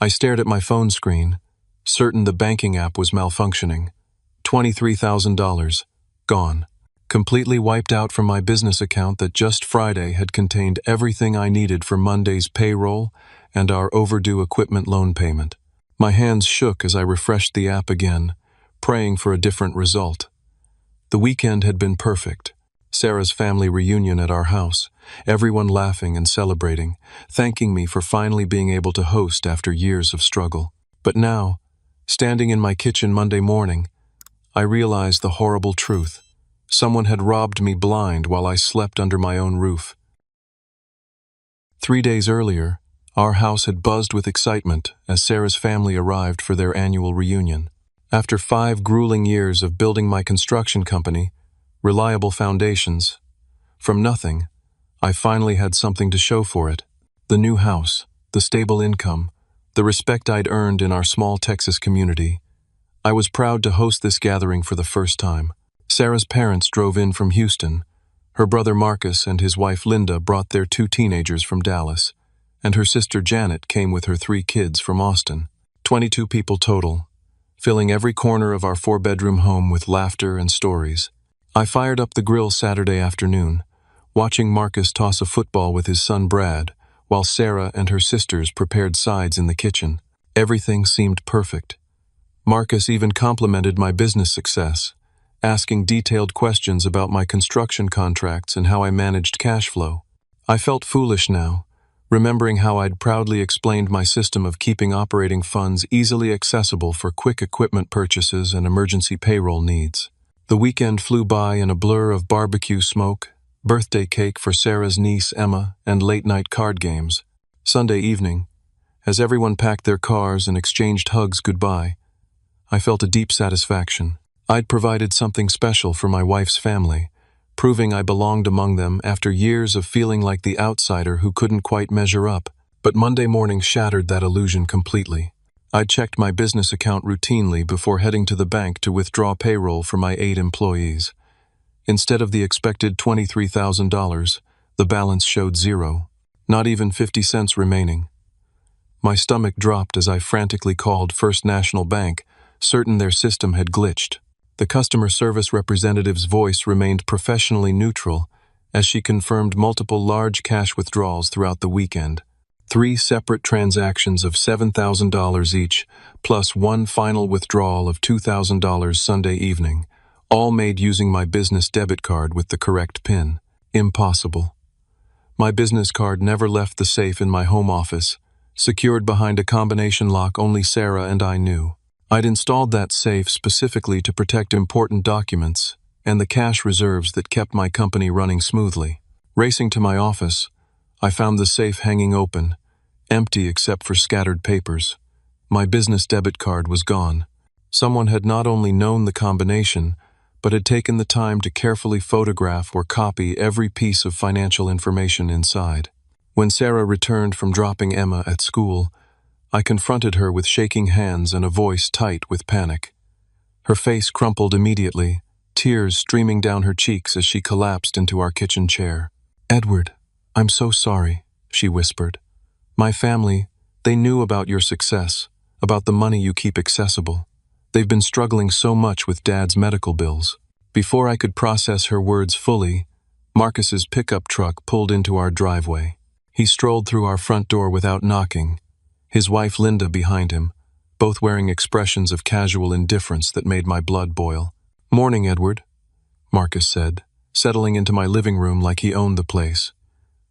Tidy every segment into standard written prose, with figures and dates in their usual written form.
I stared at my phone screen, certain the banking app was malfunctioning. $23,000. Gone. Completely wiped out from my business account that just Friday had contained everything I needed for Monday's payroll and our overdue equipment loan payment. My hands shook as I refreshed the app again, praying for a different result. The weekend had been perfect. Sarah's family reunion at our house, everyone laughing and celebrating, thanking me for finally being able to host after years of struggle. But now, standing in my kitchen Monday morning, I realized the horrible truth. Someone had robbed me blind while I slept under my own roof. 3 days earlier, our house had buzzed with excitement as Sarah's family arrived for their annual reunion. After 5 grueling years of building my construction company, reliable foundations, from nothing, I finally had something to show for it. The new house, the stable income, the respect I'd earned in our small Texas community. I was proud to host this gathering for the first time. Sarah's parents drove in from Houston. Her brother Marcus and his wife Linda brought their 2 teenagers from Dallas, and her sister Janet came with her 3 kids from Austin. 22 people total, filling every corner of our 4-bedroom home with laughter and stories. I fired up the grill Saturday afternoon, watching Marcus toss a football with his son Brad, while Sarah and her sisters prepared sides in the kitchen. Everything seemed perfect. Marcus even complimented my business success, asking detailed questions about my construction contracts and how I managed cash flow. I felt foolish now, remembering how I'd proudly explained my system of keeping operating funds easily accessible for quick equipment purchases and emergency payroll needs. The weekend flew by in a blur of barbecue smoke, birthday cake for Sarah's niece Emma, and late-night card games. Sunday evening, as everyone packed their cars and exchanged hugs goodbye, I felt a deep satisfaction. I'd provided something special for my wife's family, proving I belonged among them after years of feeling like the outsider who couldn't quite measure up. But Monday morning shattered that illusion completely. I checked my business account routinely before heading to the bank to withdraw payroll for my 8 employees. Instead of the expected $23,000, the balance showed 0, not even 50 cents remaining. My stomach dropped as I frantically called First National Bank, certain their system had glitched. The customer service representative's voice remained professionally neutral as she confirmed multiple large cash withdrawals throughout the weekend. 3 separate transactions of $7,000 each, plus 1 final withdrawal of $2,000 Sunday evening, all made using my business debit card with the correct PIN. Impossible. My business card never left the safe in my home office, secured behind a combination lock only Sarah and I knew. I'd installed that safe specifically to protect important documents and the cash reserves that kept my company running smoothly. Racing to my office, I found the safe hanging open, empty except for scattered papers. My business debit card was gone. Someone had not only known the combination, but had taken the time to carefully photograph or copy every piece of financial information inside. When Sarah returned from dropping Emma at school, I confronted her with shaking hands and a voice tight with panic. Her face crumpled immediately, tears streaming down her cheeks as she collapsed into our kitchen chair. "Edward, I'm so sorry," she whispered. "My family, they knew about your success, about the money you keep accessible. They've been struggling so much with Dad's medical bills." Before I could process her words fully, Marcus's pickup truck pulled into our driveway. He strolled through our front door without knocking, his wife Linda behind him, both wearing expressions of casual indifference that made my blood boil. "Morning, Edward," Marcus said, settling into my living room like he owned the place.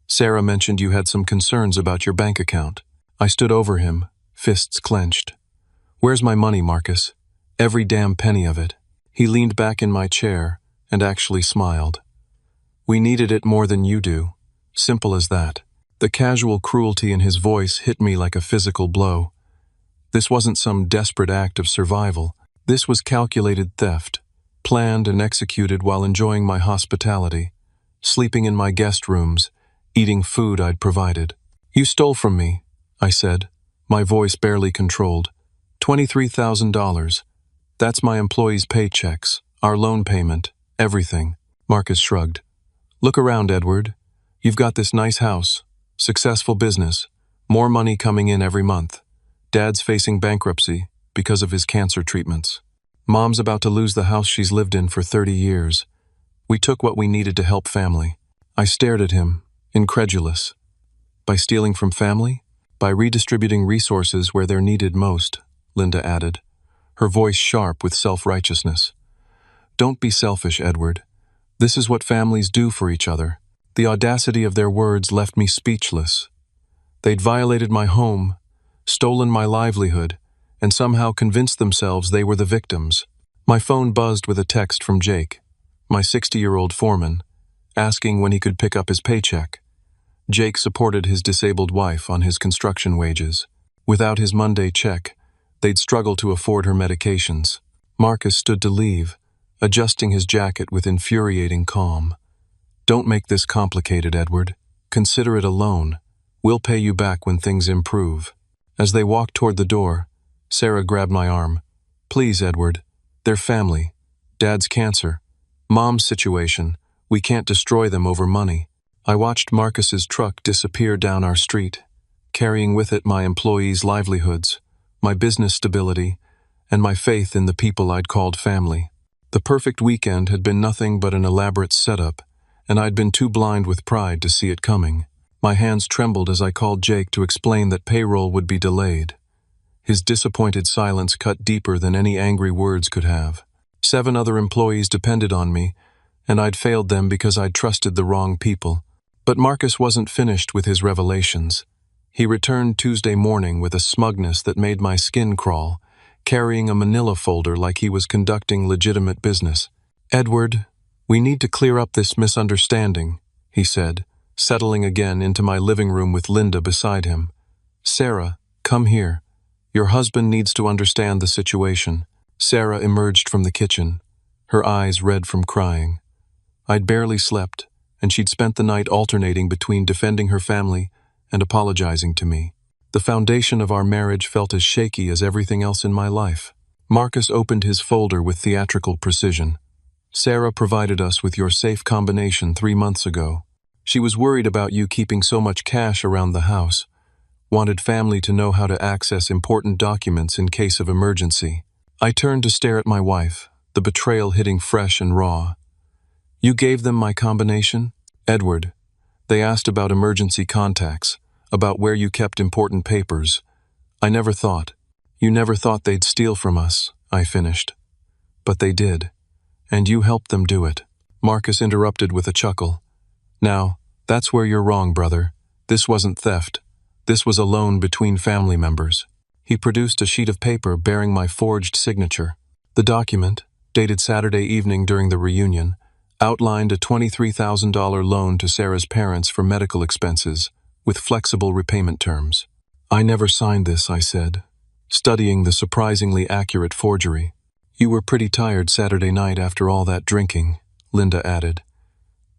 "Sarah mentioned you had some concerns about your bank account." I stood over him, fists clenched. "Where's my money, Marcus? Every damn penny of it." He leaned back in my chair and actually smiled. "We needed it more than you do. Simple as that." The casual cruelty in his voice hit me like a physical blow. This wasn't some desperate act of survival. This was calculated theft, planned and executed while enjoying my hospitality, sleeping in my guest rooms, eating food I'd provided. "You stole from me," I said, my voice barely controlled. $23,000. That's my employees' paychecks, our loan payment, everything. Marcus shrugged. "Look around, Edward. You've got this nice house, successful business, more money coming in every month. Dad's facing bankruptcy because of his cancer treatments. Mom's about to lose the house she's lived in for 30 years. We took what we needed to help family. I stared at him, incredulous. By stealing from family? By redistributing resources where they're needed most, Linda added, her voice sharp with self-righteousness. Don't be selfish, Edward. This is what families do for each other. The audacity of their words left me speechless. They'd violated my home, stolen my livelihood, and somehow convinced themselves they were the victims. My phone buzzed with a text from Jake, my 60-year-old foreman, asking when he could pick up his paycheck. Jake supported his disabled wife on his construction wages. Without his Monday check, they'd struggle to afford her medications. Marcus stood to leave, adjusting his jacket with infuriating calm. Don't make this complicated, Edward. Consider it a loan. We'll pay you back when things improve. As they walked toward the door, Sarah grabbed my arm. Please, Edward. They're family. Dad's cancer. Mom's situation. We can't destroy them over money. I watched Marcus's truck disappear down our street, carrying with it my employees' livelihoods, my business stability, and my faith in the people I'd called family. The perfect weekend had been nothing but an elaborate setup, and I'd been too blind with pride to see it coming. My hands trembled as I called Jake to explain that payroll would be delayed. His disappointed silence cut deeper than any angry words could have. 7 other employees depended on me, and I'd failed them because I'd trusted the wrong people. But Marcus wasn't finished with his revelations. He returned Tuesday morning with a smugness that made my skin crawl, carrying a manila folder like he was conducting legitimate business. Edward, we need to clear up this misunderstanding, he said, settling again into my living room with Linda beside him. Sarah, come here. Your husband needs to understand the situation. Sarah emerged from the kitchen, her eyes red from crying. I'd barely slept, and she'd spent the night alternating between defending her family and apologizing to me. The foundation of our marriage felt as shaky as everything else in my life. Marcus opened his folder with theatrical precision. Sarah provided us with your safe combination 3 months ago. She was worried about you keeping so much cash around the house, wanted family to know how to access important documents in case of emergency. I turned to stare at my wife, the betrayal hitting fresh and raw. You gave them my combination? Edward. They asked about emergency contacts, about where you kept important papers. I never thought. You never thought they'd steal from us, I finished. But they did. And you helped them do it. Marcus interrupted with a chuckle. Now, that's where you're wrong, brother. This wasn't theft. This was a loan between family members. He produced a sheet of paper bearing my forged signature. The document, dated Saturday evening during the reunion, outlined a $23,000 loan to Sarah's parents for medical expenses, with flexible repayment terms. I never signed this, I said, studying the surprisingly accurate forgery. You were pretty tired Saturday night after all that drinking, Linda added.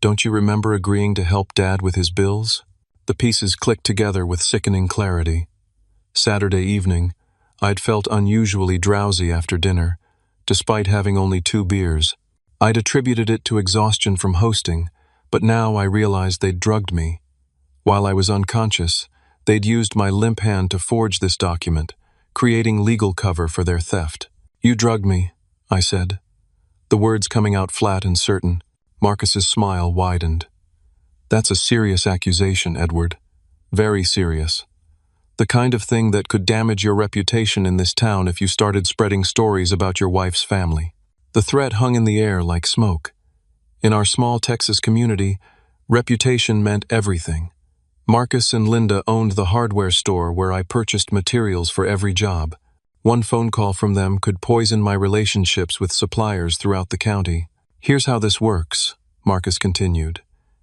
Don't you remember agreeing to help Dad with his bills? The pieces clicked together with sickening clarity. Saturday evening, I'd felt unusually drowsy after dinner, despite having only 2 beers. I'd attributed it to exhaustion from hosting, but now I realized they'd drugged me. While I was unconscious, they'd used my limp hand to forge this document, creating legal cover for their theft. You drugged me, I said. The words coming out flat and certain. Marcus's smile widened. That's a serious accusation, Edward. Very serious. The kind of thing that could damage your reputation in this town if you started spreading stories about your wife's family. The threat hung in the air like smoke. In our small Texas community, reputation meant everything. Marcus and Linda owned the hardware store where I purchased materials for every job. One phone call from them could poison my relationships with suppliers throughout the county. Here's how this works, Marcus continued.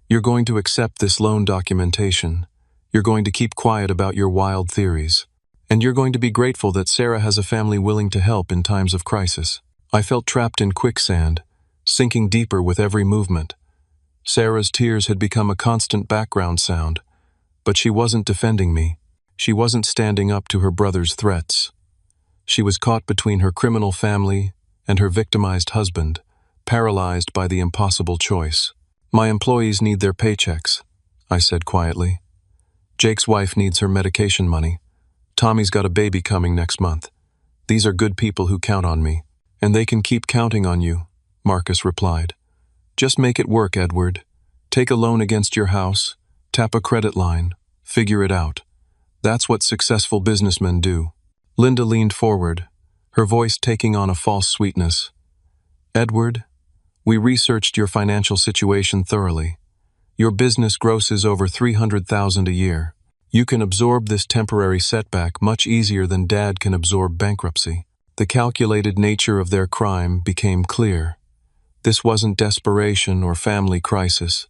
You're going to accept this loan documentation. You're going to keep quiet about your wild theories. And you're going to be grateful that Sarah has a family willing to help in times of crisis. I felt trapped in quicksand, sinking deeper with every movement. Sarah's tears had become a constant background sound, but she wasn't defending me. She wasn't standing up to her brother's threats. She was caught between her criminal family and her victimized husband, paralyzed by the impossible choice. My employees need their paychecks, I said quietly. Jake's wife needs her medication money. Tommy's got a baby coming next month. These are good people who count on me. And they can keep counting on you, Marcus replied. Just make it work, Edward. Take a loan against your house, tap a credit line, figure it out. That's what successful businessmen do. Linda leaned forward, her voice taking on a false sweetness. Edward, we researched your financial situation thoroughly. Your business grosses over $300,000 a year. You can absorb this temporary setback much easier than Dad can absorb bankruptcy. The calculated nature of their crime became clear. This wasn't desperation or family crisis.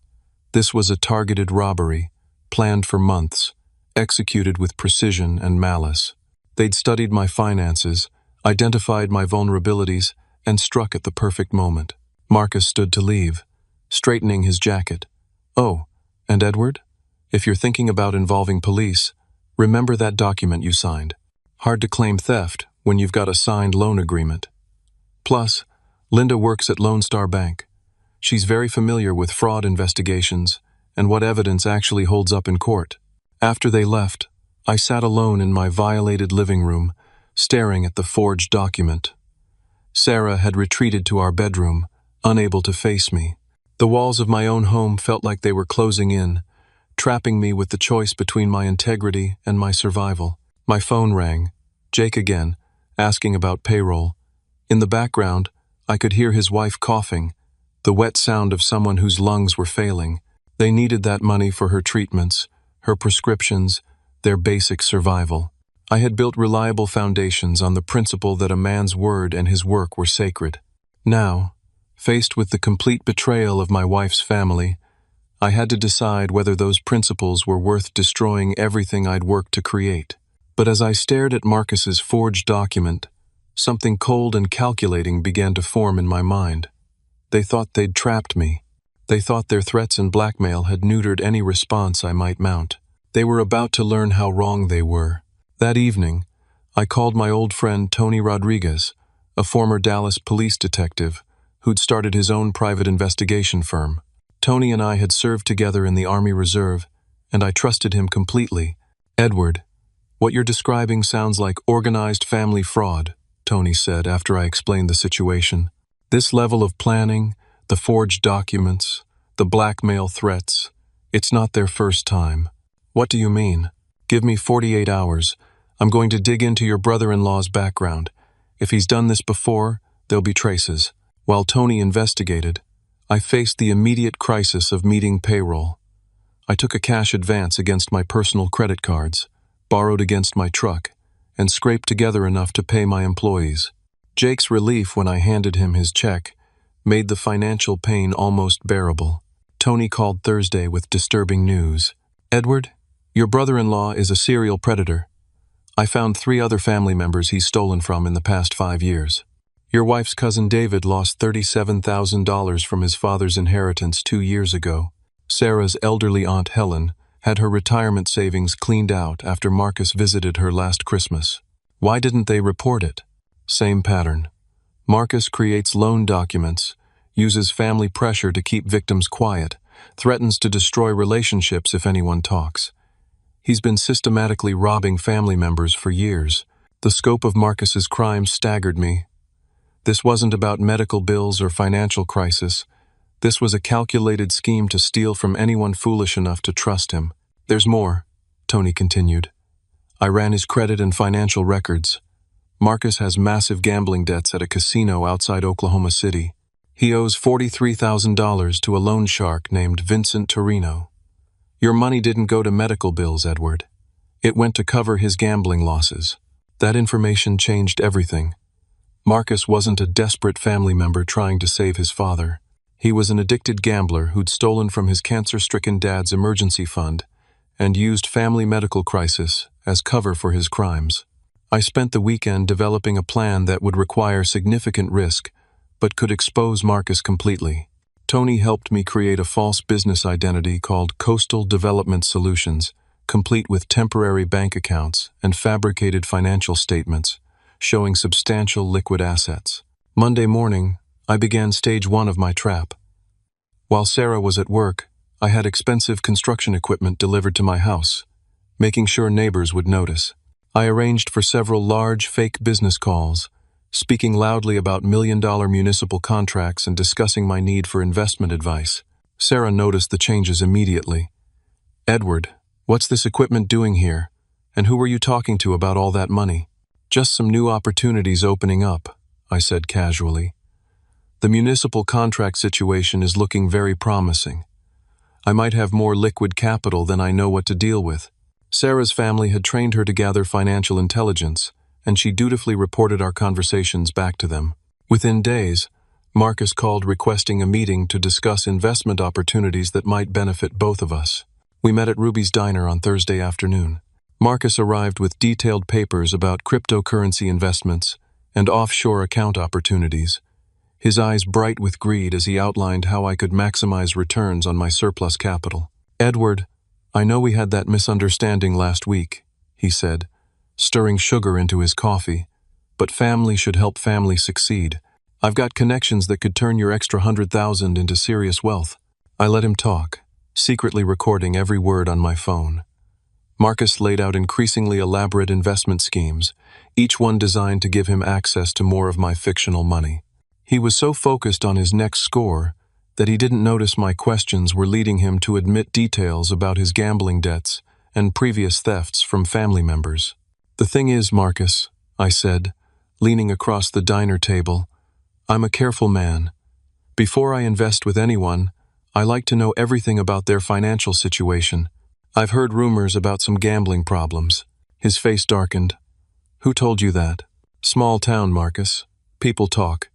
This was a targeted robbery, planned for months, executed with precision and malice. They'd studied my finances, identified my vulnerabilities, and struck at the perfect moment. Marcus stood to leave, straightening his jacket. Oh, and Edward? If you're thinking about involving police, remember that document you signed. Hard to claim theft when you've got a signed loan agreement. Plus, Linda works at Lone Star Bank. She's very familiar with fraud investigations and what evidence actually holds up in court. After they left, I sat alone in my violated living room, staring at the forged document. Sarah had retreated to our bedroom, unable to face me. The walls of my own home felt like they were closing in, trapping me with the choice between my integrity and my survival. My phone rang. Jake again, asking about payroll. In the background, I could hear his wife coughing, the wet sound of someone whose lungs were failing. They needed that money for her treatments, her prescriptions, their basic survival. I had built reliable foundations on the principle that a man's word and his work were sacred. Now, faced with the complete betrayal of my wife's family, I had to decide whether those principles were worth destroying everything I'd worked to create. But as I stared at Marcus's forged document, something cold and calculating began to form in my mind. They thought they'd trapped me. They thought their threats and blackmail had neutered any response I might mount. They were about to learn how wrong they were. That evening, I called my old friend Tony Rodriguez, a former Dallas police detective who'd started his own private investigation firm. Tony and I had served together in the Army Reserve, and I trusted him completely. Edward, what you're describing sounds like organized family fraud, Tony said after I explained the situation. This level of planning, the forged documents, the blackmail threats, it's not their first time. What do you mean? Give me 48 hours. I'm going to dig into your brother-in-law's background. If he's done this before, there'll be traces. While Tony investigated, I faced the immediate crisis of meeting payroll. I took a cash advance against my personal credit cards, borrowed against my truck, and scraped together enough to pay my employees. Jake's relief when I handed him his check made the financial pain almost bearable. Tony called Thursday with disturbing news. Edward, your brother-in-law is a serial predator. I found 3 other family members he's stolen from in the past 5 years. Your wife's cousin David lost $37,000 from his father's inheritance 2 years ago. Sarah's elderly Aunt Helen had her retirement savings cleaned out after Marcus visited her last Christmas. Why didn't they report it? Same pattern. Marcus creates loan documents, uses family pressure to keep victims quiet, threatens to destroy relationships if anyone talks. He's been systematically robbing family members for years. The scope of Marcus's crimes staggered me. This wasn't about medical bills or financial crisis. This was a calculated scheme to steal from anyone foolish enough to trust him. There's more, Tony continued. I ran his credit and financial records. Marcus has massive gambling debts at a casino outside Oklahoma City. He owes $43,000 to a loan shark named Vincent Torino. Your money didn't go to medical bills, Edward. It went to cover his gambling losses. That information changed everything. Marcus wasn't a desperate family member trying to save his father. He was an addicted gambler who'd stolen from his cancer-stricken dad's emergency fund and used family medical crisis as cover for his crimes. I spent the weekend developing a plan that would require significant risk, but could expose Marcus completely. Tony helped me create a false business identity called Coastal Development Solutions, complete with temporary bank accounts and fabricated financial statements, showing substantial liquid assets. Monday morning, I began stage 1 of my trap. While Sarah was at work, I had expensive construction equipment delivered to my house, making sure neighbors would notice. I arranged for several large, fake business calls, speaking loudly about million-dollar municipal contracts and discussing my need for investment advice. Sarah noticed the changes immediately. "Edward, what's this equipment doing here? And who were you talking to about all that money?" "Just some new opportunities opening up," I said casually. "The municipal contract situation is looking very promising. I might have more liquid capital than I know what to deal with." Sarah's family had trained her to gather financial intelligence, and she dutifully reported our conversations back to them. Within days, Marcus called requesting a meeting to discuss investment opportunities that might benefit both of us. We met at Ruby's Diner on Thursday afternoon. Marcus arrived with detailed papers about cryptocurrency investments and offshore account opportunities, his eyes bright with greed as he outlined how I could maximize returns on my surplus capital. "Edward, I know we had that misunderstanding last week," he said, stirring sugar into his coffee, "but family should help family succeed. I've got connections that could turn your extra 100,000 into serious wealth." I let him talk, secretly recording every word on my phone. Marcus laid out increasingly elaborate investment schemes, each one designed to give him access to more of my fictional money. He was so focused on his next score that he didn't notice my questions were leading him to admit details about his gambling debts and previous thefts from family members. "The thing is, Marcus," I said, leaning across the diner table, "I'm a careful man. Before I invest with anyone, I like to know everything about their financial situation. I've heard rumors about some gambling problems." His face darkened. "Who told you that?" "Small town, Marcus. People talk.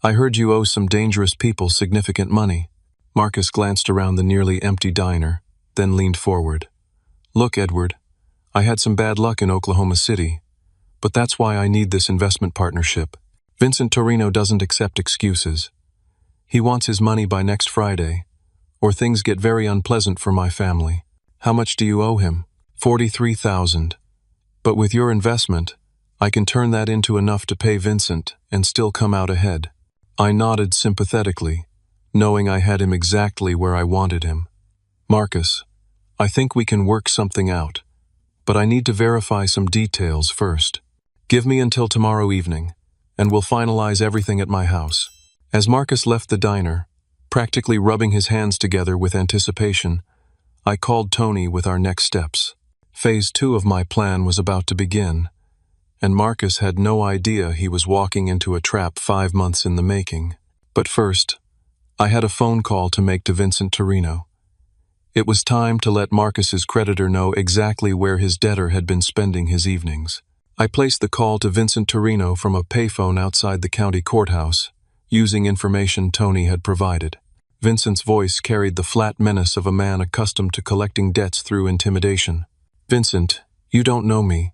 I heard you owe some dangerous people significant money." Marcus glanced around the nearly empty diner, then leaned forward. "Look, Edward, I had some bad luck in Oklahoma City, but that's why I need this investment partnership. Vincent Torino doesn't accept excuses. He wants his money by next Friday, or things get very unpleasant for my family." "How much do you owe him?" $43,000. "But with your investment, I can turn that into enough to pay Vincent and still come out ahead." I nodded sympathetically, knowing I had him exactly where I wanted him. "Marcus, I think we can work something out, but I need to verify some details first. Give me until tomorrow evening, and we'll finalize everything at my house." As Marcus left the diner, practically rubbing his hands together with anticipation, I called Tony with our next steps. Phase 2 of my plan was about to begin, and Marcus had no idea he was walking into a trap 5 months in the making. But first, I had a phone call to make to Vincent Torino. It was time to let Marcus's creditor know exactly where his debtor had been spending his evenings. I placed the call to Vincent Torino from a payphone outside the county courthouse, using information Tony had provided. Vincent's voice carried the flat menace of a man accustomed to collecting debts through intimidation. "Vincent, you don't know me,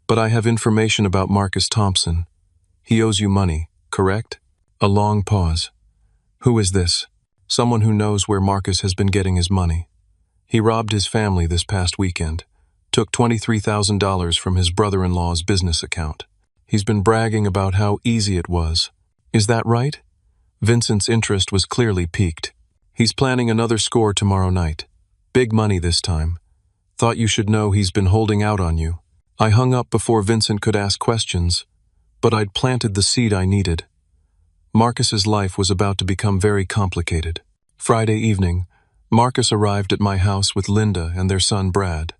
but I have information about Marcus Thompson. He owes you money, correct?" A long pause. "Who is this?" "Someone who knows where Marcus has been getting his money. He robbed his family this past weekend, took $23,000 from his brother-in-law's business account. He's been bragging about how easy it was. Is that right?" Vincent's interest was clearly piqued. "He's planning another score tomorrow night. Big money this time. Thought you should know he's been holding out on you." I hung up before Vincent could ask questions, but I'd planted the seed I needed. Marcus's life was about to become very complicated. Friday evening, Marcus arrived at my house with Linda and their son Brad.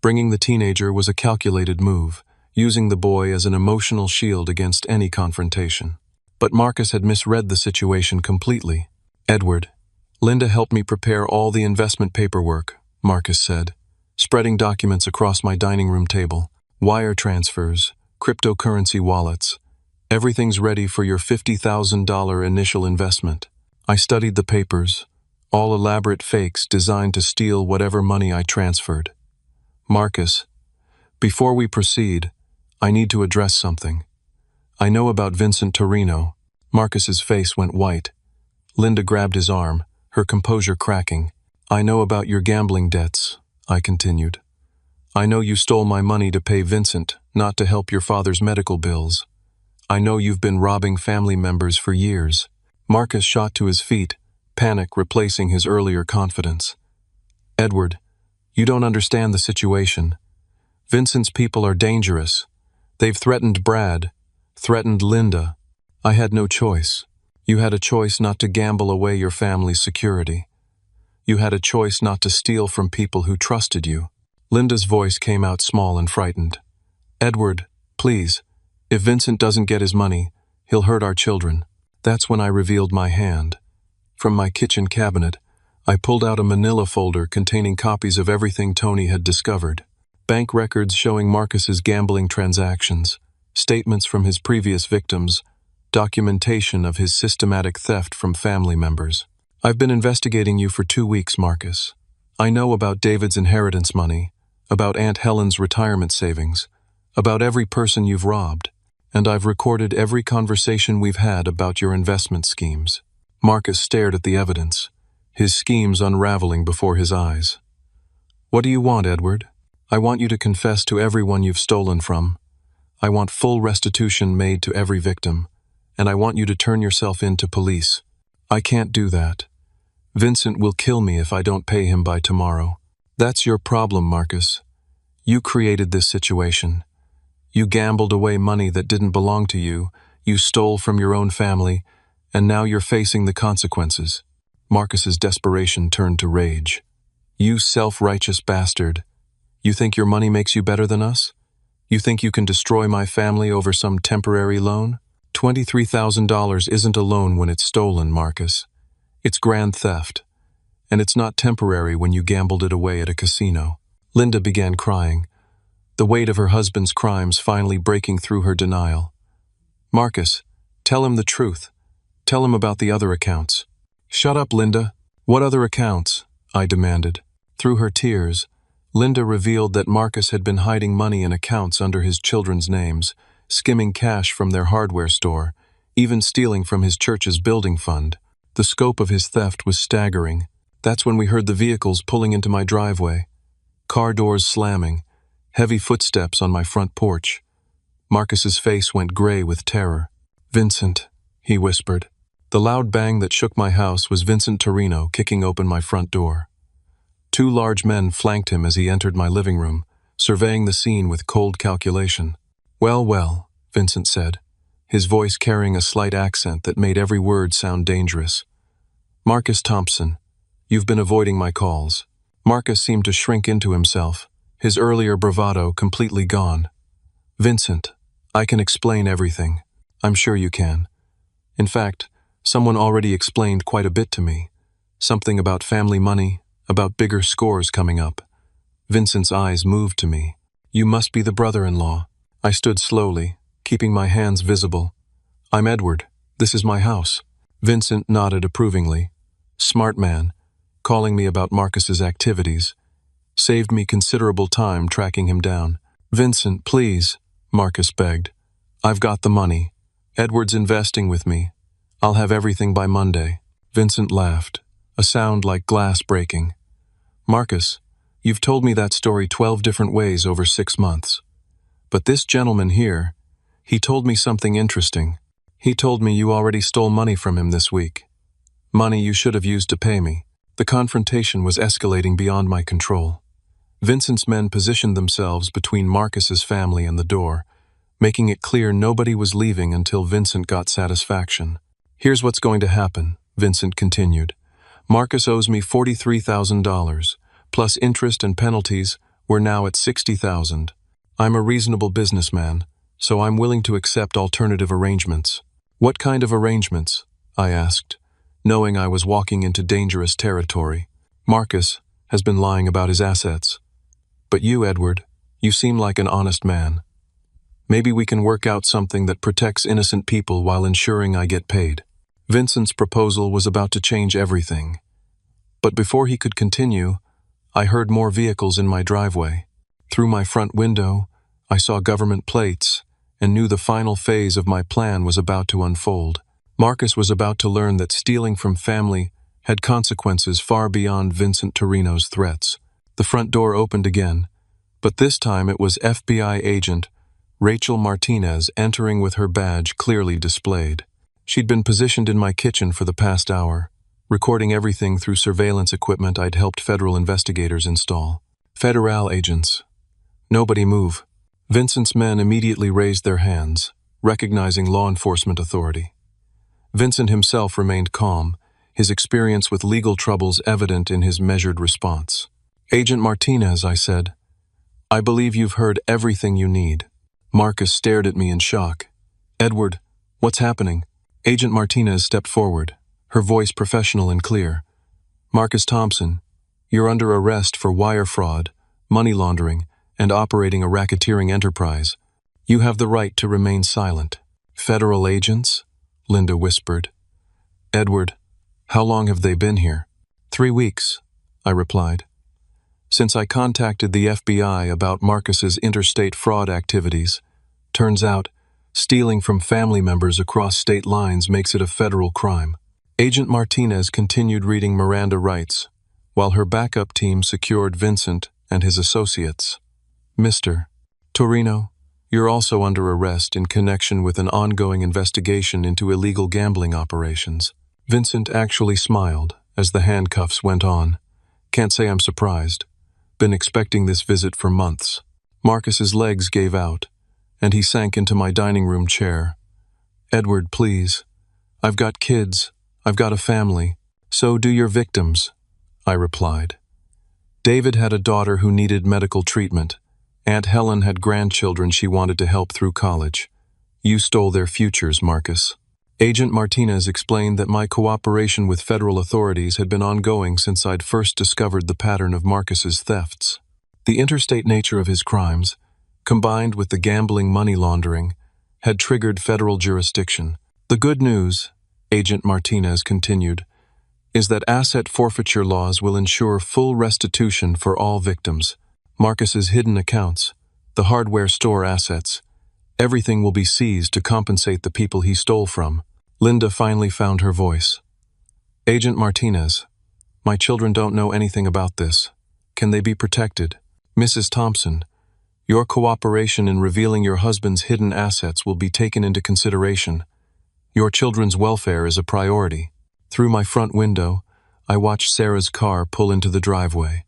Bringing the teenager was a calculated move, using the boy as an emotional shield against any confrontation. But Marcus had misread the situation completely. "Edward, Linda helped me prepare all the investment paperwork," Marcus said, spreading documents across my dining room table. "Wire transfers, cryptocurrency wallets. Everything's ready for your $50,000 initial investment." I studied the papers, all elaborate fakes designed to steal whatever money I transferred. "Marcus, before we proceed, I need to address something. I know about Vincent Torino." Marcus's face went white. Linda grabbed his arm, her composure cracking. "I know about your gambling debts," I continued. "I know you stole my money to pay Vincent, not to help your father's medical bills. I know you've been robbing family members for years." Marcus shot to his feet, panic replacing his earlier confidence. "Edward, you don't understand the situation. Vincent's people are dangerous. They've threatened Brad, threatened Linda. I had no choice. You had a choice not to gamble away your family's security. You had a choice not to steal from people who trusted you. Linda's voice came out small and frightened. Edward, please, if Vincent doesn't get his money, he'll hurt our children. That's when I revealed my hand. From my kitchen cabinet, I pulled out a manila folder containing copies of everything Tony had discovered. Bank records showing Marcus's gambling transactions, statements from his previous victims, documentation of his systematic theft from family members. I've been investigating you for 2 weeks, Marcus. I know about David's inheritance money, about Aunt Helen's retirement savings, about every person you've robbed, and I've recorded every conversation we've had about your investment schemes. Marcus stared at the evidence, his schemes unraveling before his eyes. What do you want, Edward? I want you to confess to everyone you've stolen from. I want full restitution made to every victim, and I want you to turn yourself in to police. I can't do that. Vincent will kill me if I don't pay him by tomorrow. That's your problem, Marcus. You created this situation. You gambled away money that didn't belong to you, you stole from your own family, and now you're facing the consequences. Marcus's desperation turned to rage. You self-righteous bastard. You think your money makes you better than us? You think you can destroy my family over some temporary loan? $23,000 isn't a loan when it's stolen, Marcus. It's grand theft. And it's not temporary when you gambled it away at a casino. Linda began crying, the weight of her husband's crimes finally breaking through her denial. Marcus, tell him the truth. Tell him about the other accounts. Shut up, Linda. What other accounts? I demanded. Through her tears, Linda revealed that Marcus had been hiding money in accounts under his children's names, skimming cash from their hardware store, even stealing from his church's building fund. The scope of his theft was staggering. That's when we heard the vehicles pulling into my driveway. Car doors slamming, heavy footsteps on my front porch. Marcus's face went gray with terror. Vincent, he whispered. The loud bang that shook my house was Vincent Torino kicking open my front door. 2 large men flanked him as he entered my living room, surveying the scene with cold calculation. Well, well, Vincent said, his voice carrying a slight accent that made every word sound dangerous. Marcus Thompson, you've been avoiding my calls. Marcus seemed to shrink into himself, his earlier bravado completely gone. Vincent, I can explain everything. I'm sure you can. In fact, someone already explained quite a bit to me. Something about family money, about bigger scores coming up. Vincent's eyes moved to me. You must be the brother-in-law. I stood slowly, keeping my hands visible. I'm Edward. This is my house. Vincent nodded approvingly. Smart man, calling me about Marcus's activities. Saved me considerable time tracking him down. Vincent, please, Marcus begged. I've got the money. Edward's investing with me. I'll have everything by Monday. Vincent laughed, a sound like glass breaking. Marcus, you've told me that story 12 different ways over 6 months. But this gentleman here, he told me something interesting. He told me you already stole money from him this week. Money you should have used to pay me. The confrontation was escalating beyond my control. Vincent's men positioned themselves between Marcus's family and the door, making it clear nobody was leaving until Vincent got satisfaction. Here's what's going to happen, Vincent continued. Marcus owes me $43,000, plus interest and penalties. We're now at $60,000. I'm a reasonable businessman, so I'm willing to accept alternative arrangements. What kind of arrangements? I asked, knowing I was walking into dangerous territory. Marcus has been lying about his assets. But you, Edward, you seem like an honest man. Maybe we can work out something that protects innocent people while ensuring I get paid. Vincent's proposal was about to change everything. But before he could continue, I heard more vehicles in my driveway. Through my front window, I saw government plates and knew the final phase of my plan was about to unfold. Marcus was about to learn that stealing from family had consequences far beyond Vincent Torino's threats. The front door opened again, but this time it was FBI agent Rachel Martinez entering with her badge clearly displayed. She'd been positioned in my kitchen for the past hour, recording everything through surveillance equipment I'd helped federal investigators install. Federal agents. Nobody move. Vincent's men immediately raised their hands, recognizing law enforcement authority. Vincent himself remained calm, his experience with legal troubles evident in his measured response. "Agent Martinez," I said, "I believe you've heard everything you need." Marcus stared at me in shock. "Edward, what's happening?" Agent Martinez stepped forward, her voice professional and clear. "Marcus Thompson, you're under arrest for wire fraud, money laundering, and operating a racketeering enterprise. You have the right to remain silent." "Federal agents?" Linda whispered. "Edward, how long have they been here?" 3 weeks, I replied. "Since I contacted the FBI about Marcus's interstate fraud activities. Turns out, stealing from family members across state lines makes it a federal crime." Agent Martinez continued reading Miranda rights, while her backup team secured Vincent and his associates. "Mr. Torino, you're also under arrest in connection with an ongoing investigation into illegal gambling operations." Vincent actually smiled as the handcuffs went on. "Can't say I'm surprised. Been expecting this visit for months." Marcus's legs gave out, and he sank into my dining room chair. "Edward, please. I've got kids. I've got a family. So do your victims," I replied. "David had a daughter who needed medical treatment. Aunt Helen had grandchildren she wanted to help through college. You stole their futures, Marcus." Agent Martinez explained that my cooperation with federal authorities had been ongoing since I'd first discovered the pattern of Marcus's thefts. The interstate nature of his crimes, combined with the gambling money laundering, had triggered federal jurisdiction. "The good news," Agent Martinez continued, "is that asset forfeiture laws will ensure full restitution for all victims. Marcus's hidden accounts, the hardware store assets, everything will be seized to compensate the people he stole from." Linda finally found her voice. "Agent Martinez, my children don't know anything about this. Can they be protected?" "Mrs. Thompson, your cooperation in revealing your husband's hidden assets will be taken into consideration. Your children's welfare is a priority." Through my front window, I watched Sarah's car pull into the driveway.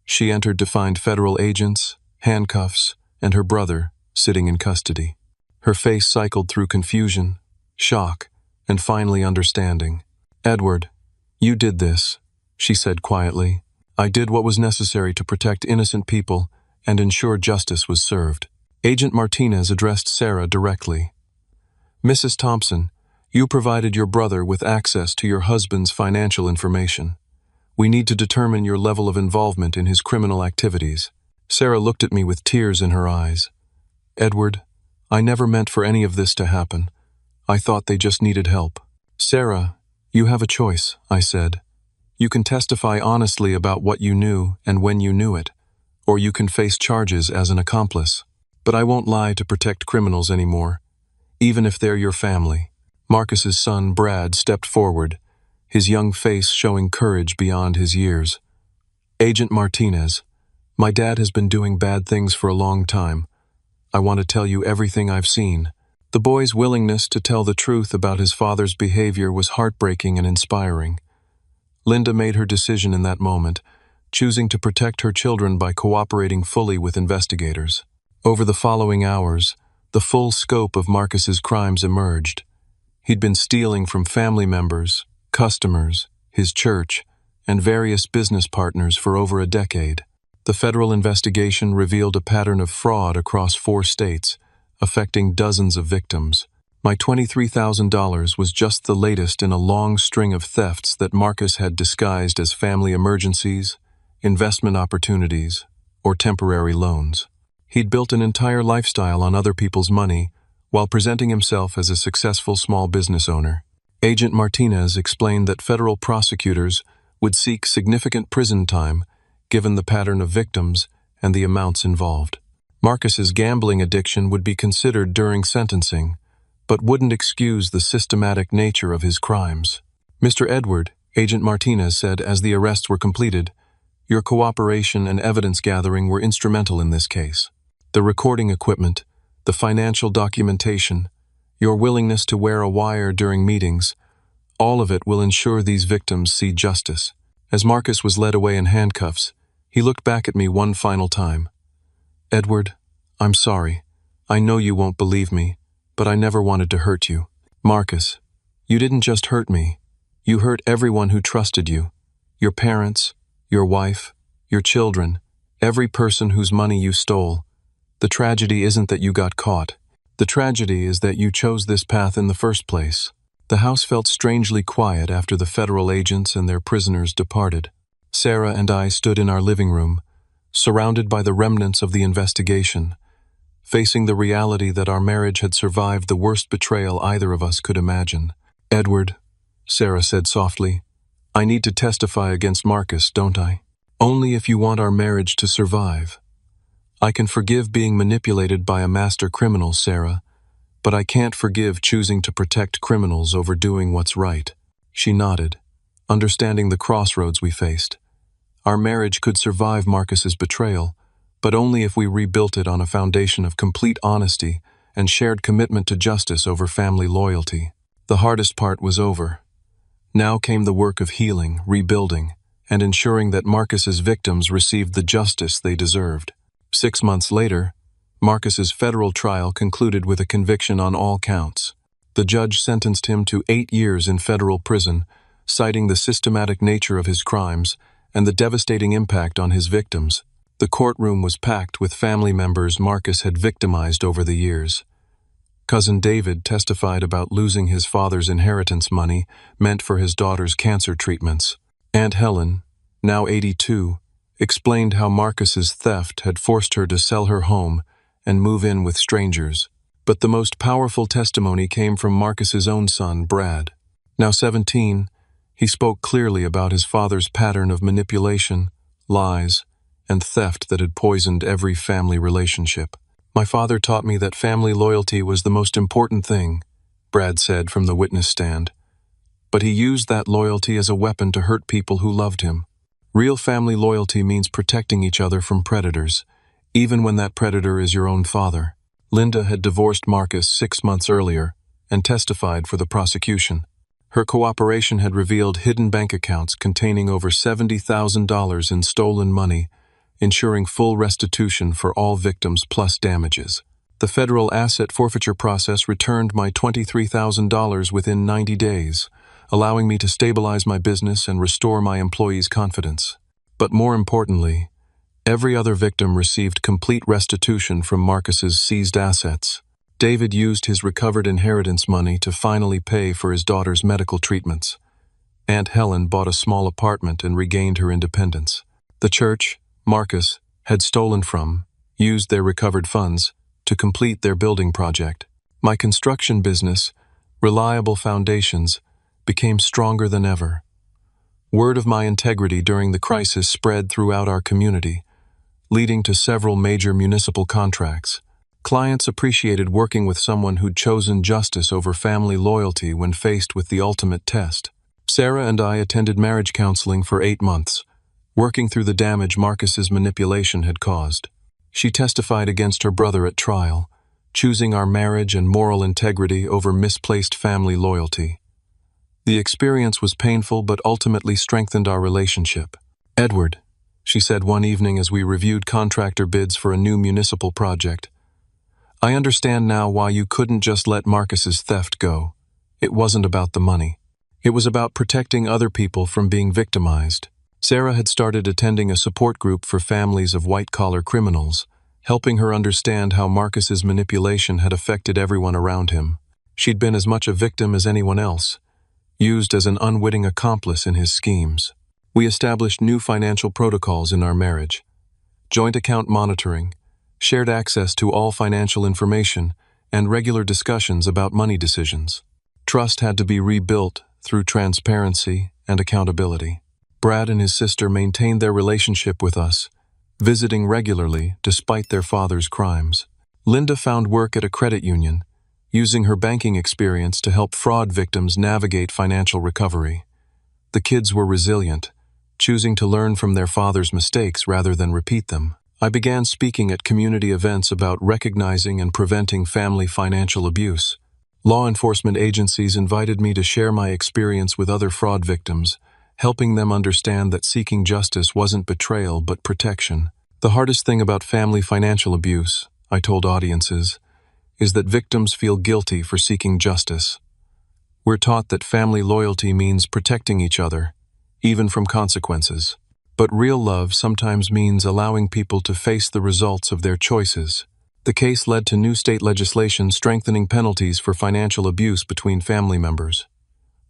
She entered to find federal agents, handcuffs, and her brother sitting in custody. Her face cycled through confusion, shock, and finally understanding. "Edward, you did this," she said quietly. "I did what was necessary to protect innocent people and ensure justice was served." Agent Martinez addressed Sarah directly. "Mrs. Thompson, you provided your brother with access to your husband's financial information. We need to determine your level of involvement in his criminal activities." Sarah looked at me with tears in her eyes. "Edward, I never meant for any of this to happen. I thought they just needed help." "Sarah, you have a choice," I said. "You can testify honestly about what you knew and when you knew it, or you can face charges as an accomplice. But I won't lie to protect criminals anymore, even if they're your family." Marcus's son, Brad, stepped forward, his young face showing courage beyond his years. "Agent Martinez, my dad has been doing bad things for a long time. I want to tell you everything I've seen." The boy's willingness to tell the truth about his father's behavior was heartbreaking and inspiring. Linda made her decision in that moment, choosing to protect her children by cooperating fully with investigators. Over the following hours, the full scope of Marcus's crimes emerged. He'd been stealing from family members, customers, his church, and various business partners for over a decade. The federal investigation revealed a pattern of fraud across 4 states, affecting dozens of victims. My $23,000 was just the latest in a long string of thefts that Marcus had disguised as family emergencies, investment opportunities, or temporary loans. He'd built an entire lifestyle on other people's money while presenting himself as a successful small business owner. Agent Martinez explained that federal prosecutors would seek significant prison time given the pattern of victims and the amounts involved. Marcus's gambling addiction would be considered during sentencing, but wouldn't excuse the systematic nature of his crimes. "Mr. Edward," Agent Martinez said as the arrests were completed, "your cooperation and evidence gathering were instrumental in this case. The recording equipment, the financial documentation, your willingness to wear a wire during meetings, all of it will ensure these victims see justice." As Marcus was led away in handcuffs, he looked back at me one final time. Edward, I'm sorry. I know you won't believe me, but I never wanted to hurt you. Marcus, you didn't just hurt me. You hurt everyone who trusted you. Your parents, your wife, your children, every person whose money you stole. The tragedy isn't that you got caught. The tragedy is that you chose this path in the first place. The house felt strangely quiet after the federal agents and their prisoners departed. Sarah and I stood in our living room, surrounded by the remnants of the investigation, facing the reality that our marriage had survived the worst betrayal either of us could imagine. Edward, Sarah said softly, I need to testify against Marcus, don't I? Only if you want our marriage to survive. I can forgive being manipulated by a master criminal, Sarah, but I can't forgive choosing to protect criminals over doing what's right. She nodded, understanding the crossroads we faced. Our marriage could survive Marcus's betrayal, but only if we rebuilt it on a foundation of complete honesty and shared commitment to justice over family loyalty. The hardest part was over. Now came the work of healing, rebuilding, and ensuring that Marcus's victims received the justice they deserved. 6 months later, Marcus's federal trial concluded with a conviction on all counts. The judge sentenced him to 8 years in federal prison, citing the systematic nature of his crimes and the devastating impact on his victims. The courtroom was packed with family members Marcus had victimized over the years. Cousin David testified about losing his father's inheritance money meant for his daughter's cancer treatments. Aunt Helen, now 82, explained how Marcus's theft had forced her to sell her home and move in with strangers. But the most powerful testimony came from Marcus's own son, Brad. Now 17, he spoke clearly about his father's pattern of manipulation, lies, and theft that had poisoned every family relationship. My father taught me that family loyalty was the most important thing, Brad said from the witness stand. But he used that loyalty as a weapon to hurt people who loved him. Real family loyalty means protecting each other from predators, even when that predator is your own father. Linda had divorced Marcus 6 months earlier and testified for the prosecution. Her cooperation had revealed hidden bank accounts containing over $70,000 in stolen money, ensuring full restitution for all victims plus damages. The federal asset forfeiture process returned my $23,000 within 90 days, allowing me to stabilize my business and restore my employees' confidence. But more importantly, every other victim received complete restitution from Marcus's seized assets. David used his recovered inheritance money to finally pay for his daughter's medical treatments. Aunt Helen bought a small apartment and regained her independence. The church Marcus had stolen from used their recovered funds to complete their building project. My construction business, Reliable Foundations, became stronger than ever. Word of my integrity during the crisis spread throughout our community, leading to several major municipal contracts. Clients appreciated working with someone who'd chosen justice over family loyalty when faced with the ultimate test. Sarah and I attended marriage counseling for 8 months, working through the damage Marcus's manipulation had caused. She testified against her brother at trial, choosing our marriage and moral integrity over misplaced family loyalty. The experience was painful but ultimately strengthened our relationship. Edward, she said one evening as we reviewed contractor bids for a new municipal project, I understand now why you couldn't just let Marcus's theft go. It wasn't about the money. It was about protecting other people from being victimized. Sarah had started attending a support group for families of white-collar criminals, helping her understand how Marcus's manipulation had affected everyone around him. She'd been as much a victim as anyone else, used as an unwitting accomplice in his schemes. We established new financial protocols in our marriage: joint account monitoring, shared access to all financial information, and regular discussions about money decisions. Trust had to be rebuilt through transparency and accountability. Brad and his sister maintained their relationship with us, visiting regularly despite their father's crimes. Linda found work at a credit union, using her banking experience to help fraud victims navigate financial recovery. The kids were resilient, choosing to learn from their father's mistakes rather than repeat them. I began speaking at community events about recognizing and preventing family financial abuse. Law enforcement agencies invited me to share my experience with other fraud victims, helping them understand that seeking justice wasn't betrayal but protection. The hardest thing about family financial abuse, I told audiences, is that victims feel guilty for seeking justice. We're taught that family loyalty means protecting each other, even from consequences. But real love sometimes means allowing people to face the results of their choices. The case led to new state legislation strengthening penalties for financial abuse between family members.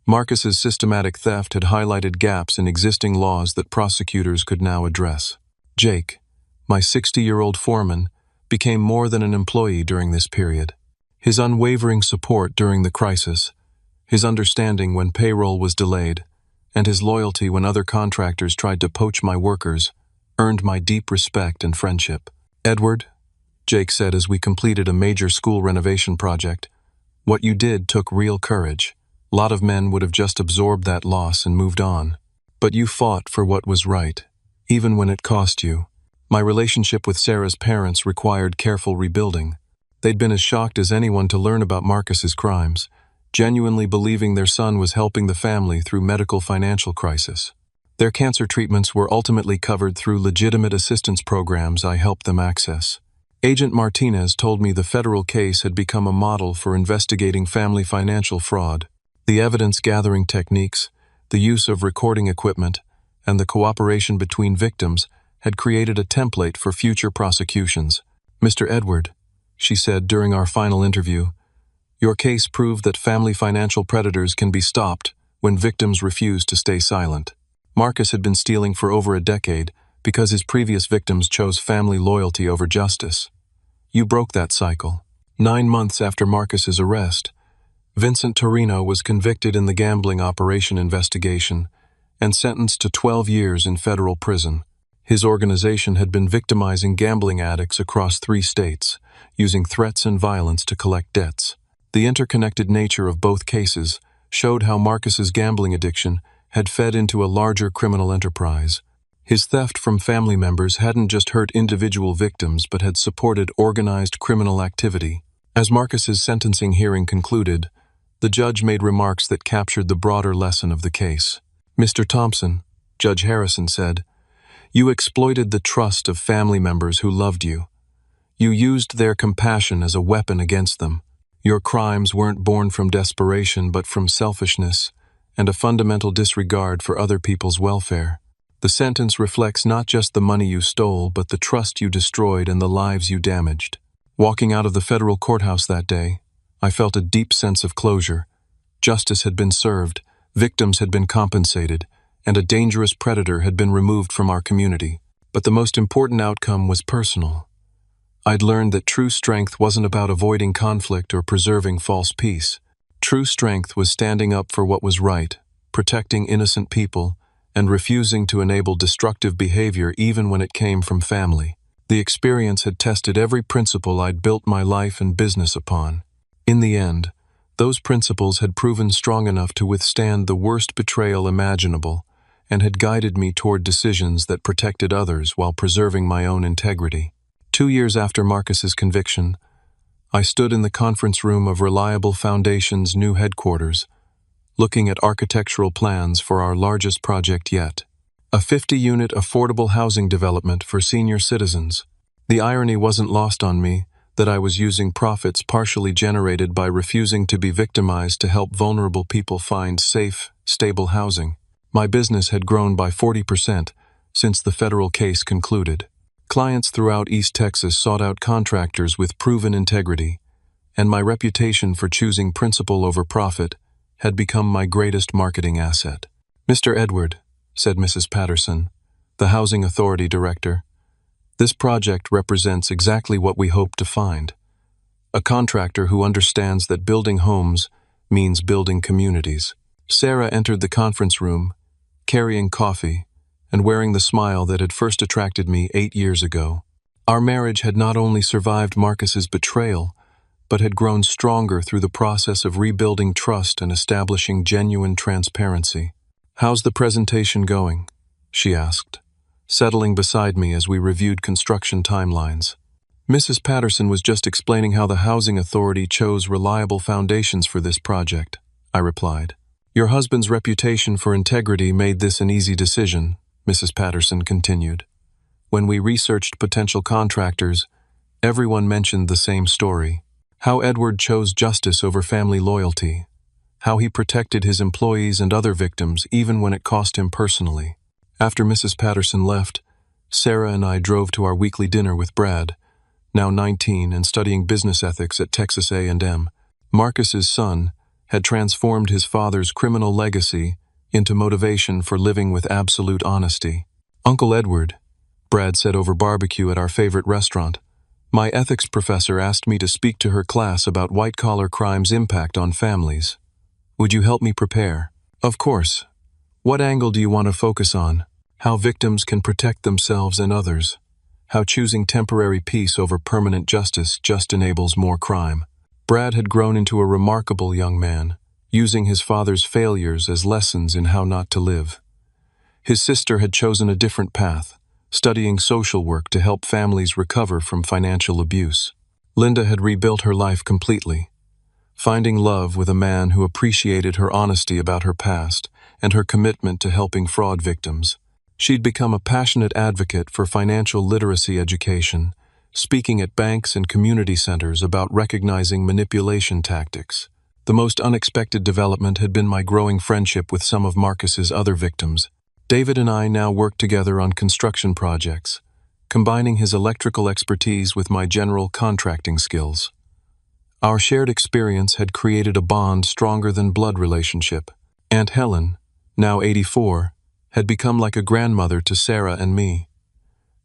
Marcus's systematic theft had highlighted gaps in existing laws that prosecutors could now address. Jake, my 60-year-old foreman, became more than an employee during this period. His unwavering support during the crisis, his understanding when payroll was delayed, and his loyalty when other contractors tried to poach my workers earned my deep respect and friendship. "Edward," Jake said as we completed a major school renovation project, "what you did took real courage. A lot of men would have just absorbed that loss and moved on. But you fought for what was right, even when it cost you." My relationship with Sarah's parents required careful rebuilding. They'd been as shocked as anyone to learn about Marcus's crimes, genuinely believing their son was helping the family through medical financial crisis. Their cancer treatments were ultimately covered through legitimate assistance programs I helped them access. Agent Martinez told me the federal case had become a model for investigating family financial fraud. The evidence-gathering techniques, the use of recording equipment, and the cooperation between victims had created a template for future prosecutions. "Mr. Edward," she said during our final interview, "your case proved that family financial predators can be stopped when victims refuse to stay silent." Marcus had been stealing for over a decade because his previous victims chose family loyalty over justice. You broke that cycle. 9 months after Marcus's arrest, Vincent Torino was convicted in the gambling operation investigation and sentenced to 12 years in federal prison. His organization had been victimizing gambling addicts across 3 states, using threats and violence to collect debts. The interconnected nature of both cases showed how Marcus's gambling addiction had fed into a larger criminal enterprise. His theft from family members hadn't just hurt individual victims but had supported organized criminal activity. As Marcus's sentencing hearing concluded, the judge made remarks that captured the broader lesson of the case. "Mr. Thompson," Judge Harrison said, "you exploited the trust of family members who loved you. You used their compassion as a weapon against them. Your crimes weren't born from desperation but from selfishness and a fundamental disregard for other people's welfare. The sentence reflects not just the money you stole but the trust you destroyed and the lives you damaged." Walking out of the federal courthouse that day, I felt a deep sense of closure. Justice had been served, victims had been compensated, and a dangerous predator had been removed from our community. But the most important outcome was personal. I'd learned that true strength wasn't about avoiding conflict or preserving false peace. True strength was standing up for what was right, protecting innocent people, and refusing to enable destructive behavior even when it came from family. The experience had tested every principle I'd built my life and business upon. In the end, those principles had proven strong enough to withstand the worst betrayal imaginable and had guided me toward decisions that protected others while preserving my own integrity. 2 years after Marcus's conviction, I stood in the conference room of Reliable Foundation's new headquarters, looking at architectural plans for our largest project yet, a 50-unit affordable housing development for senior citizens. The irony wasn't lost on me that I was using profits partially generated by refusing to be victimized to help vulnerable people find safe, stable housing. My business had grown by 40% since the federal case concluded. Clients throughout East Texas sought out contractors with proven integrity, and my reputation for choosing principle over profit had become my greatest marketing asset. "Mr. Edward," said Mrs. Patterson, the Housing Authority Director, "this project represents exactly what we hope to find. A contractor who understands that building homes means building communities." Sarah entered the conference room, carrying coffee and wearing the smile that had first attracted me 8 years ago. Our marriage had not only survived Marcus's betrayal, but had grown stronger through the process of rebuilding trust and establishing genuine transparency. "How's the presentation going?" she asked, settling beside me as we reviewed construction timelines. Mrs. Patterson was just explaining how the Housing Authority chose Reliable Foundations for this project, I replied. "Your husband's reputation for integrity made this an easy decision," Mrs. Patterson continued. When we researched potential contractors, everyone mentioned the same story. How Edward chose justice over family loyalty. How he protected his employees and other victims even when it cost him personally. After Mrs. Patterson left, Sarah and I drove to our weekly dinner with Brad, now 19 and studying business ethics at Texas A&M. Marcus's son had transformed his father's criminal legacy into motivation for living with absolute honesty. "Uncle Edward," Brad said over barbecue at our favorite restaurant, "my ethics professor asked me to speak to her class about white-collar crime's impact on families. Would you help me prepare?" "Of course. What angle do you want to focus on? How victims can protect themselves and others. How choosing temporary peace over permanent justice just enables more crime." Brad had grown into a remarkable young man, using his father's failures as lessons in how not to live. His sister had chosen a different path, studying social work to help families recover from financial abuse. Linda had rebuilt her life completely, finding love with a man who appreciated her honesty about her past and her commitment to helping fraud victims. She'd become a passionate advocate for financial literacy education, speaking at banks and community centers about recognizing manipulation tactics. The most unexpected development had been my growing friendship with some of Marcus's other victims. David and I now work together on construction projects, combining his electrical expertise with my general contracting skills. Our shared experience had created a bond stronger than blood relationship. Aunt Helen, now 84, had become like a grandmother to Sarah and me.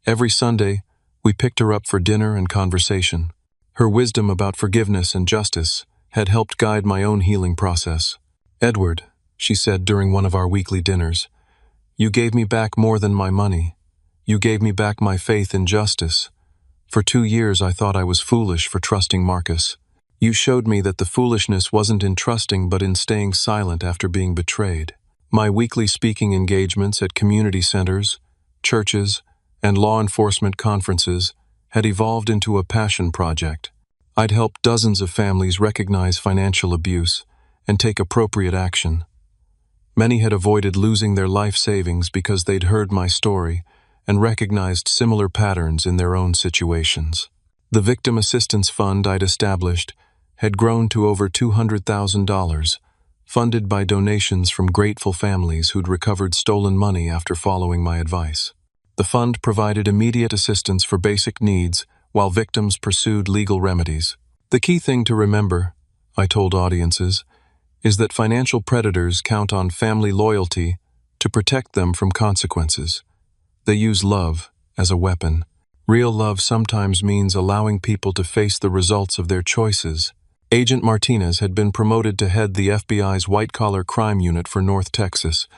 Every Sunday, we picked her up for dinner and conversation. Her wisdom about forgiveness and justice had helped guide my own healing process. "Edward," she said during one of our weekly dinners, "you gave me back more than my money. You gave me back my faith in justice. For 2 years I thought I was foolish for trusting Marcus. You showed me that the foolishness wasn't in trusting but in staying silent after being betrayed." My weekly speaking engagements at community centers, churches, and law enforcement conferences had evolved into a passion project. I'd helped dozens of families recognize financial abuse and take appropriate action. Many had avoided losing their life savings because they'd heard my story and recognized similar patterns in their own situations. The Victim Assistance Fund I'd established had grown to over $200,000, funded by donations from grateful families who'd recovered stolen money after following my advice. The fund provided immediate assistance for basic needs while victims pursued legal remedies. "The key thing to remember," I told audiences, "is that financial predators count on family loyalty to protect them from consequences. They use love as a weapon. Real love sometimes means allowing people to face the results of their choices." Agent Martinez had been promoted to head the FBI's white-collar crime unit for North Texas,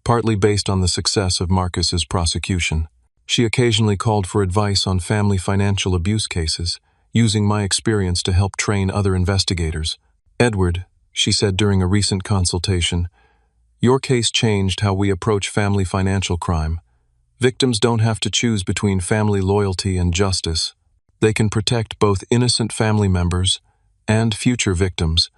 partly based on the success of Marcus's prosecution. She occasionally called for advice on family financial abuse cases, using my experience to help train other investigators. "Edward," she said during a recent consultation, "your case changed how we approach family financial crime. Victims don't have to choose between family loyalty and justice. They can protect both innocent family members and future victims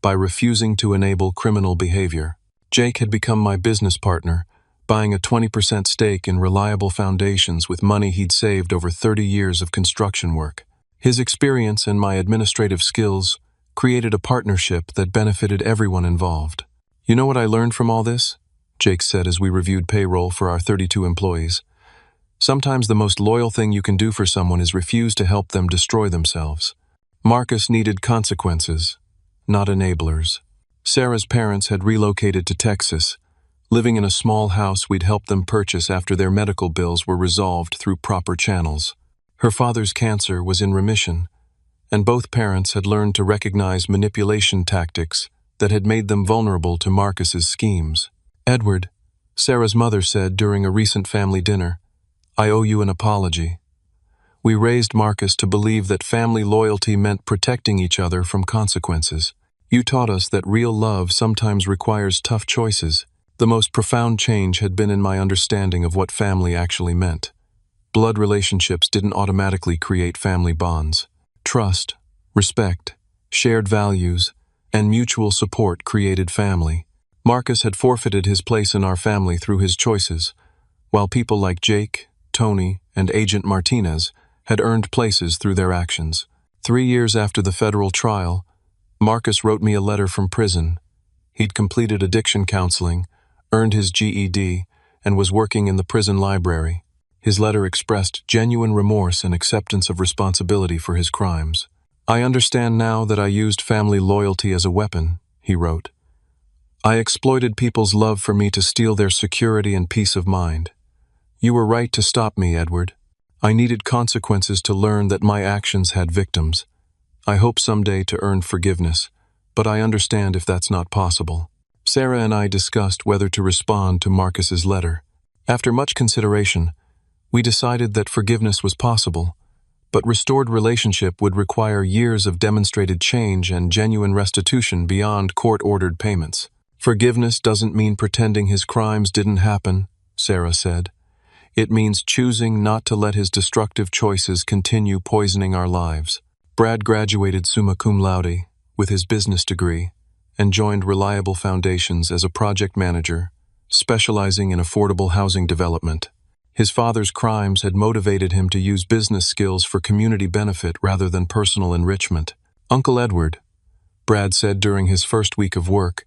by refusing to enable criminal behavior." Jake had become my business partner, buying a 20% stake in reliable foundations with money he'd saved over 30 years of construction work. His experience and my administrative skills created a partnership that benefited everyone involved. "You know what I learned from all this?" Jake said as we reviewed payroll for our 32 employees. "Sometimes the most loyal thing you can do for someone is refuse to help them destroy themselves." Marcus needed consequences, not enablers. Sarah's parents had relocated to Texas, living in a small house we'd helped them purchase after their medical bills were resolved through proper channels. Her father's cancer was in remission, and both parents had learned to recognize manipulation tactics that had made them vulnerable to Marcus's schemes. "Edward," Sarah's mother said during a recent family dinner, "I owe you an apology. We raised Marcus to believe that family loyalty meant protecting each other from consequences. You taught us that real love sometimes requires tough choices." The most profound change had been in my understanding of what family actually meant. Blood relationships didn't automatically create family bonds. Trust, respect, shared values, and mutual support created family. Marcus had forfeited his place in our family through his choices, while people like Jake, Tony, and Agent Martinez had earned places through their actions. 3 years after the federal trial, Marcus wrote me a letter from prison. He'd completed addiction counseling, earned his GED, and was working in the prison library. His letter expressed genuine remorse and acceptance of responsibility for his crimes. "I understand now that I used family loyalty as a weapon," he wrote. "I exploited people's love for me to steal their security and peace of mind. You were right to stop me, Edward. I needed consequences to learn that my actions had victims. I hope someday to earn forgiveness, but I understand if that's not possible." Sarah and I discussed whether to respond to Marcus's letter. After much consideration, we decided that forgiveness was possible, but restored relationship would require years of demonstrated change and genuine restitution beyond court-ordered payments. "Forgiveness doesn't mean pretending his crimes didn't happen," Sarah said. "It means choosing not to let his destructive choices continue poisoning our lives." Brad graduated summa cum laude with his business degree and joined Reliable Foundations as a project manager, specializing in affordable housing development. His father's crimes had motivated him to use business skills for community benefit rather than personal enrichment. "Uncle Edward," Brad said during his first week of work,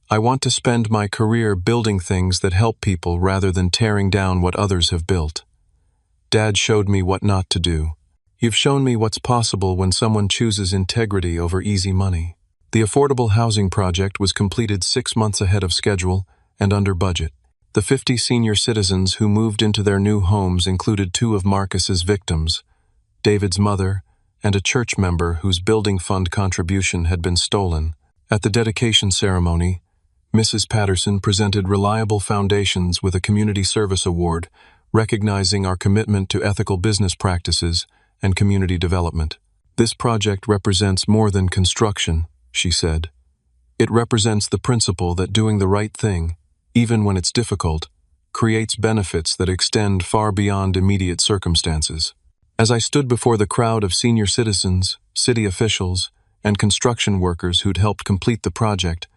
"I want to spend my career building things that help people rather than tearing down what others have built. Dad showed me what not to do. You've shown me what's possible when someone chooses integrity over easy money." The affordable housing project was completed 6 months ahead of schedule and under budget. The 50 senior citizens who moved into their new homes included 2 of Marcus's victims, David's mother and a church member whose building fund contribution had been stolen. At the dedication ceremony, Mrs. Patterson presented Reliable Foundations with a Community Service Award, recognizing our commitment to ethical business practices and community development. "This project represents more than construction," she said. "It represents the principle that doing the right thing, even when it's difficult, creates benefits that extend far beyond immediate circumstances." As I stood before the crowd of senior citizens, city officials, and construction workers who'd helped complete the project,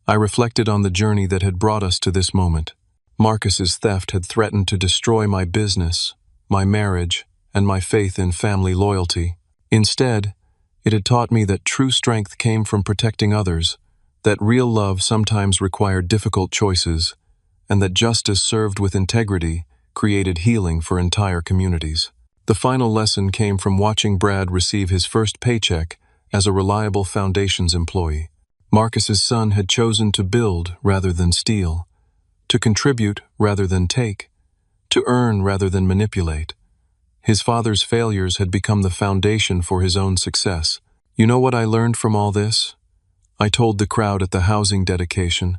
I reflected on the journey that had brought us to this moment. Marcus's theft had threatened to destroy my business, my marriage, and my faith in family loyalty. Instead, it had taught me that true strength came from protecting others, that real love sometimes required difficult choices, and that justice served with integrity created healing for entire communities. The final lesson came from watching Brad receive his first paycheck as a Reliable Foundations employee. Marcus's son had chosen to build rather than steal, to contribute rather than take, to earn rather than manipulate. His father's failures had become the foundation for his own success. "You know what I learned from all this?" I told the crowd at the housing dedication.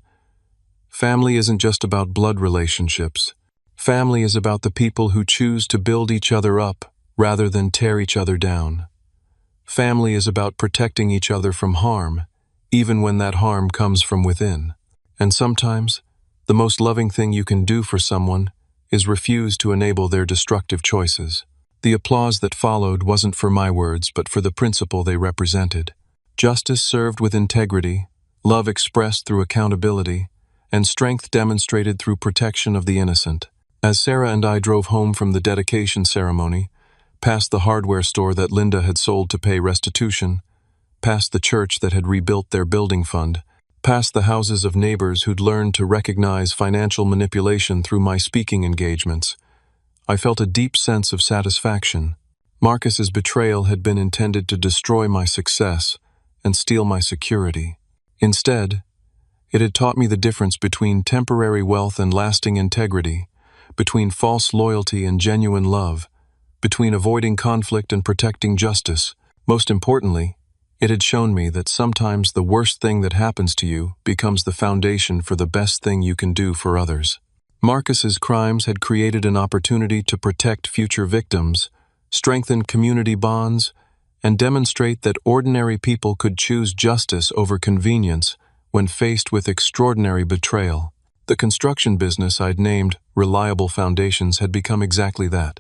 "Family isn't just about blood relationships. Family is about the people who choose to build each other up rather than tear each other down. Family is about protecting each other from harm, even when that harm comes from within. And sometimes, the most loving thing you can do for someone is refuse to enable their destructive choices." The applause that followed wasn't for my words, but for the principle they represented. Justice served with integrity, love expressed through accountability, and strength demonstrated through protection of the innocent. As Sarah and I drove home from the dedication ceremony, past the hardware store that Linda had sold to pay restitution, past the church that had rebuilt their building fund, past the houses of neighbors who'd learned to recognize financial manipulation through my speaking engagements, I felt a deep sense of satisfaction. Marcus's betrayal had been intended to destroy my success and steal my security. Instead, it had taught me the difference between temporary wealth and lasting integrity, between false loyalty and genuine love, between avoiding conflict and protecting justice. Most importantly, it had shown me that sometimes the worst thing that happens to you becomes the foundation for the best thing you can do for others. Marcus's crimes had created an opportunity to protect future victims, strengthen community bonds, and demonstrate that ordinary people could choose justice over convenience when faced with extraordinary betrayal. The construction business I'd named Reliable Foundations had become exactly that,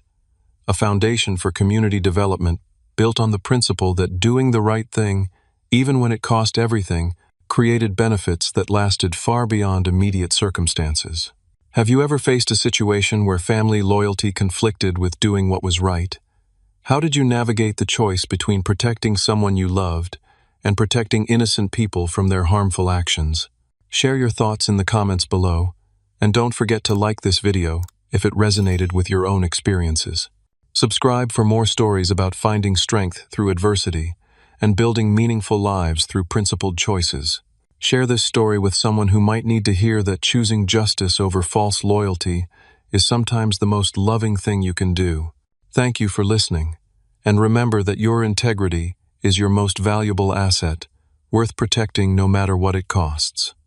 a foundation for community development built on the principle that doing the right thing, even when it cost everything, created benefits that lasted far beyond immediate circumstances. Have you ever faced a situation where family loyalty conflicted with doing what was right? How did you navigate the choice between protecting someone you loved and protecting innocent people from their harmful actions? Share your thoughts in the comments below, and don't forget to like this video if it resonated with your own experiences. Subscribe for more stories about finding strength through adversity and building meaningful lives through principled choices. Share this story with someone who might need to hear that choosing justice over false loyalty is sometimes the most loving thing you can do. Thank you for listening, and remember that your integrity is your most valuable asset, worth protecting no matter what it costs.